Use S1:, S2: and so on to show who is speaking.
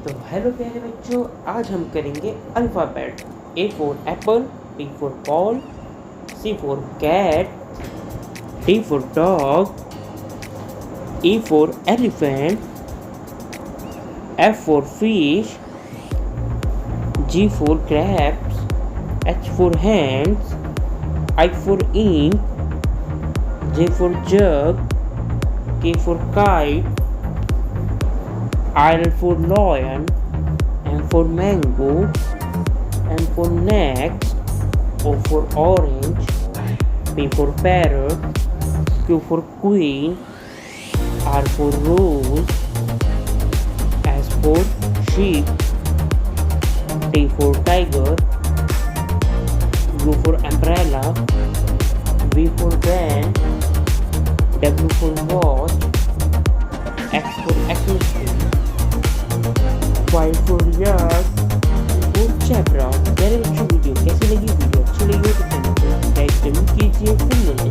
S1: तो हेलो प्यारे बच्चों, आज हम करेंगे alphabet. A for apple, B for ball, C for cat, D for dog, E for elephant, F for fish, G for grapes, H for hands, I for ink, J for jug, K for kite, L for lion, M for mango, N for next, O for orange, P for parrot, Q for queen, R for rose, S for sheep, T for tiger, U for umbrella, V for van, W for watch, X for Xmas, Y for yak, और चैपरा। मेरे बच्चों video कैसी लगी? Video अच्छी लगी तो like जरूर कीजिए। फिर मिलेंगे।